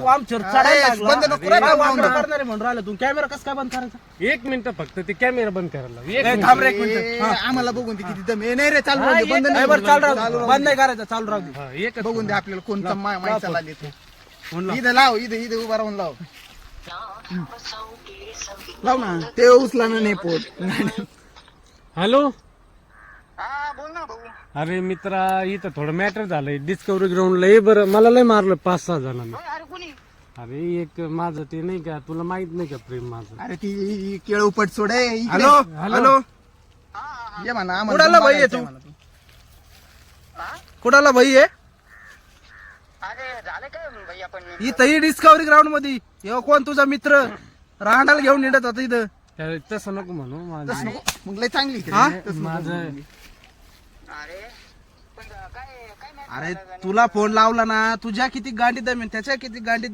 तू आमच्यावर चढायला लागला. बंद नको रे, काय बंद वाकडं नको. करणार आहे म्हणून राहिला तू. कॅमेरा कसं काय बंद करायचा? 1 मिनिट फक्त ते कॅमेरा बंद करायला लाव. एक ए, मिनिट. थांब रे एक मिनिट. ए, आम्हाला बघून ते किती दम आहे. नाही रे चालू हा, राहू दे, बंद एक- नाही बरं चालू राहू चालू दे. राहू बंद नाही करायचं, चालू राहू दे. हा, एकच बघून दे आपल्याला कोणता माहिती लागले ते. फोन लाव. इथं लाव, इथं उभा राहून लाव. लाव ना, ते उचला ना नाही पोट. हॅलो हा बोल ना भाऊ. अरे मित्रा इथं थोडं मॅटर झालंय डिस्कवरी ग्राउंडला. ये बरं मला लय मारलं 5-6 जणांना. अरे कोणी अरे एक माझं ते नाही का तुला माहित नाही का प्रेम माझं. अरे ती केळ उपट सोड ए, इकडे. हॅलो हॅलो ये म्हणा आम्हाला कुणाला बघायचं भाई आहे तू? म्हणा तू. कुणाला भाई आहे? अरे झालं काय भाई आपण इथं ही डिस्कवरी ग्राउंड मध्ये हे कोण तुझा मित्र राहण्याला घेऊन निघत होता इथं. त्याला तसं नको म्हणू तसं माझं. नको. मग लय चांगली आहे हा? ती. तसं नको माझं म्हणू. अरे पण काय काय माहिती अरे मला? तुला फोन लावला ना, तुझ्या किती गांडीत दम आहे, त्याच्या किती गांडीत दम